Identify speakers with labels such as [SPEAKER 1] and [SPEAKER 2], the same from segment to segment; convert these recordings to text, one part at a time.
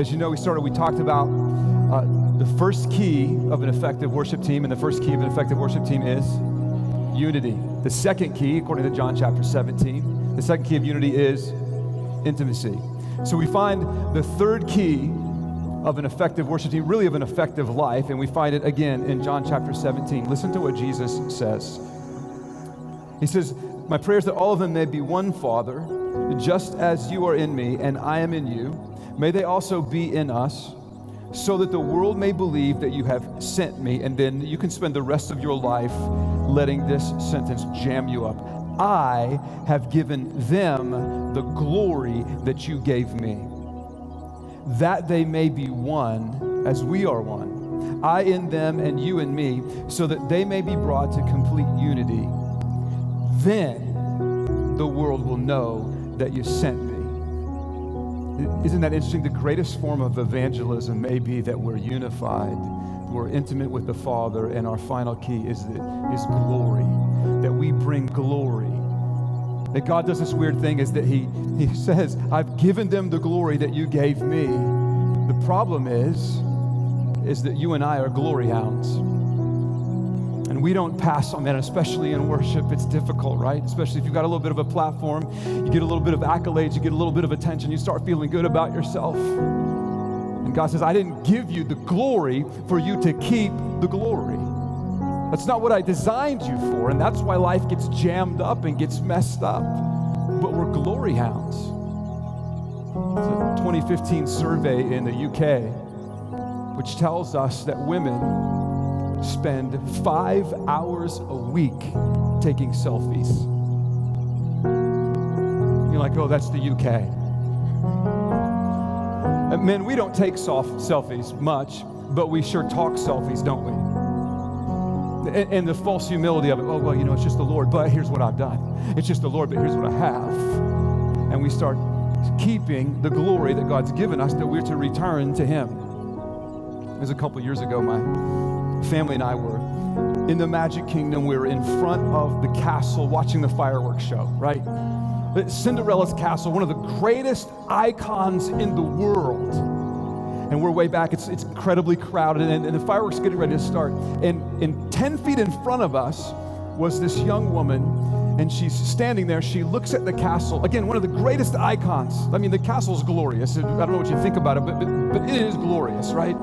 [SPEAKER 1] As you know, we talked about the first key of an effective worship team, and the first key of an effective worship team is unity. The second key, according to John chapter 17, the second key of unity is intimacy. So we find the third key of an effective worship team, really of an effective life, and we find it again in John chapter 17. Listen to what Jesus says. He says, "My prayer is that all of them may be one, Father, just as you are in me and I am in you. May they also be in us, so that the world may believe that you have sent me." And then you can spend the rest of your life letting this sentence jam you up. "I have given them the glory that you gave me, that they may be one as we are one. I in them and you in me, so that they may be brought to complete unity. Then the world will know that you sent me." Isn't that interesting? The greatest form of evangelism may be that we're unified, we're intimate with the Father, and our final key is glory, that we bring glory. That God does this weird thing is that He says, "I've given them the glory that you gave me." The problem is that you and I are glory hounds. And we don't pass on that, especially in worship. It's difficult, right? Especially if you've got a little bit of a platform, you get a little bit of accolades, you get a little bit of attention, you start feeling good about yourself. And God says, "I didn't give you the glory for you to keep the glory. That's not what I designed you for." And that's why life gets jammed up and gets messed up. But we're glory hounds. It's a 2015 survey in the UK, which tells us that women spend 5 hours a week taking selfies. You're like, "Oh, that's the UK." And men, we don't take selfies much, but we sure talk selfies, don't we? And the false humility of it, "Oh, well, it's just the Lord, but here's what I've done. It's just the Lord, but here's what I have." And we start keeping the glory that God's given us, that we're to return to Him. It was a couple years ago, my family and I were in the Magic Kingdom. We were in front of the castle watching the fireworks show, right? Cinderella's castle, one of the greatest icons in the world. And we're way back. It's incredibly crowded, and the fireworks are getting ready to start. And 10 feet in front of us was this young woman, and she's standing there. She looks at the castle. Again, one of the greatest icons. I mean, the castle's glorious. I don't know what you think about it, but it is glorious, right?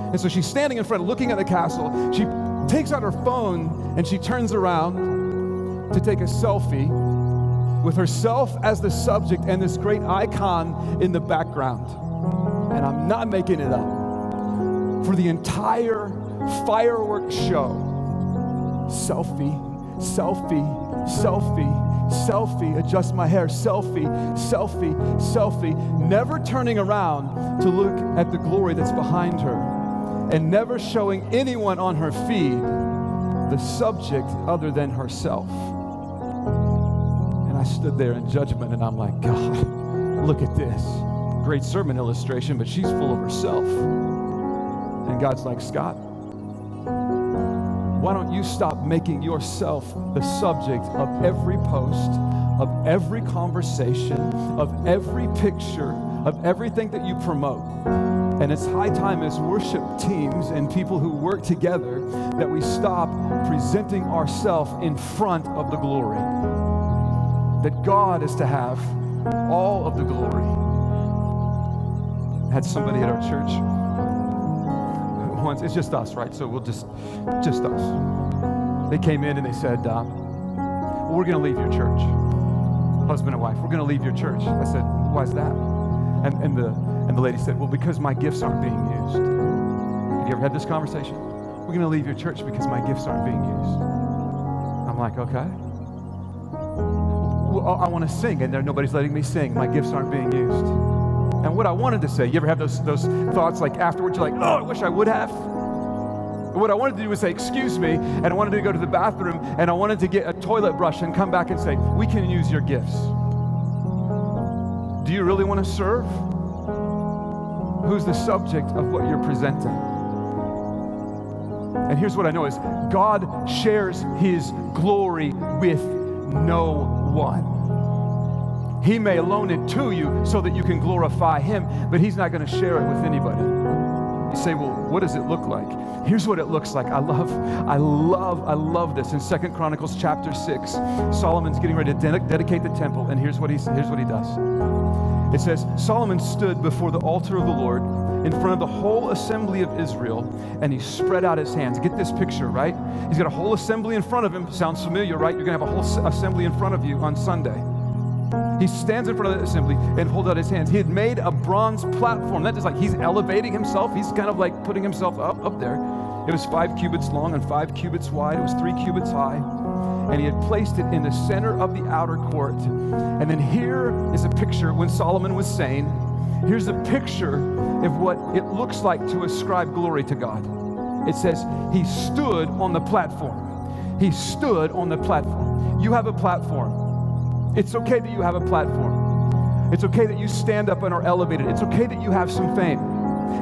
[SPEAKER 1] And so she's standing in front, looking at the castle. She takes out her phone, and she turns around to take a selfie with herself as the subject and this great icon in the background. And I'm not making it up. For the entire fireworks show, selfie, selfie, selfie, selfie, adjust my hair, selfie, selfie, selfie, never turning around to look at the glory that's behind her, and never showing anyone on her feed the subject other than herself. And I stood there in judgment, and I'm like, "God, look at this. Great sermon illustration, but she's full of herself." And God's like, "Scott, why don't you stop making yourself the subject of every post, of every conversation, of every picture, of everything that you promote?" And it's high time as worship teams and people who work together that we stop presenting ourselves in front of the glory. That God is to have all of the glory. I had somebody at our church once, it's just us, right? So we'll just us. They came in and they said, "Well, we're going to leave your church. Husband and wife, we're going to leave your church." I said, "Why is that?" And the lady said, "Well, because my gifts aren't being used." Have you ever had this conversation? "We're going to leave your church because my gifts aren't being used." I'm like, "Okay. Well, I want to sing, and nobody's letting me sing. My gifts aren't being used." And what I wanted to say, you ever have those thoughts like afterwards, you're like, "Oh, I wish I would have." What I wanted to do was say, "Excuse me," and I wanted to go to the bathroom, and I wanted to get a toilet brush and come back and say, "We can use your gifts." Do you really want to serve? Who's the subject of what you're presenting? And here's what I know is God shares His glory with no one. He may loan it to you so that you can glorify him, but he's not going to share it with anybody. You say, well, what does it look like? Here's what it looks like. I love this. In 2 Chronicles chapter 6, Solomon's getting ready to dedicate the temple, and here's what he does. It says, Solomon stood before the altar of the Lord in front of the whole assembly of Israel, and he spread out his hands. Get this picture, right? He's got a whole assembly in front of him. Sounds familiar, right? You're going to have a whole assembly in front of you on Sunday. He stands in front of the assembly and holds out his hands. He had made a bronze platform. That is like he's elevating himself. He's kind of like putting himself up there. It was 5 cubits long and 5 cubits wide. It was 3 cubits high. And he had placed it in the center of the outer court. And then here is a picture when Solomon was saying, here's a picture of what it looks like to ascribe glory to God. It says, he stood on the platform. He stood on the platform. You have a platform. It's okay that you have a platform. It's okay that you stand up and are elevated. It's okay that you have some fame.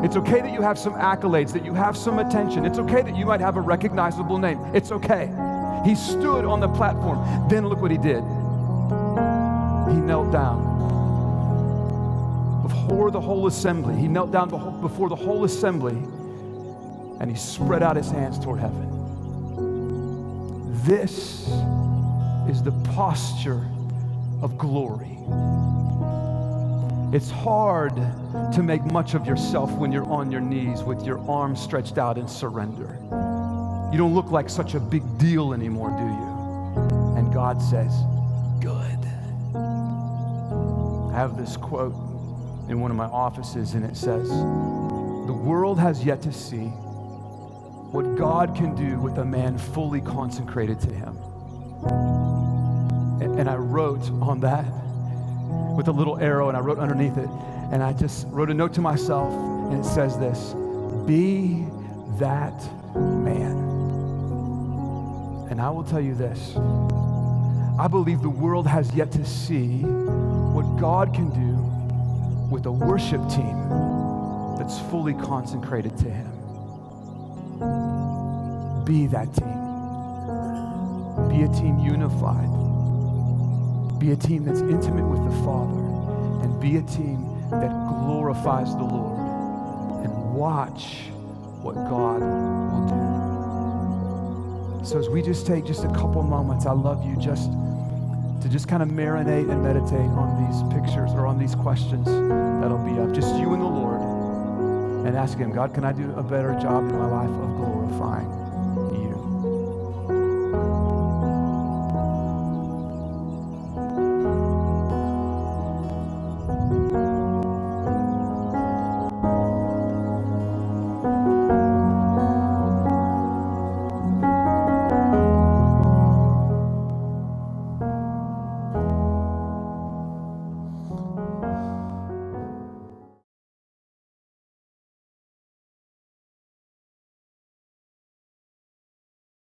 [SPEAKER 1] It's okay that you have some accolades, that you have some attention. It's okay that you might have a recognizable name. It's okay. He stood on the platform. Then look what he did. He knelt down before the whole assembly. He knelt down before the whole assembly, and he spread out his hands toward heaven. This is the posture of glory. It's hard to make much of yourself when you're on your knees with your arms stretched out in surrender. You don't look like such a big deal anymore, do you? And God says, good. I have this quote in one of my offices, and it says, the world has yet to see what God can do with a man fully consecrated to him. And I wrote on that with a little arrow, and I wrote underneath it, and I just wrote a note to myself, and it says this: be that man. And I will tell you this, I believe the world has yet to see what God can do with a worship team that's fully consecrated to him. Be that team. Be a team unified. Be a team that's intimate with the Father, and be a team that glorifies the Lord, and watch what God will do. So as we just take just a couple moments, I love you just to just kind of marinate and meditate on these pictures or on these questions that'll be up. Just you and the Lord, and ask him, God, can I do a better job in my life of glorifying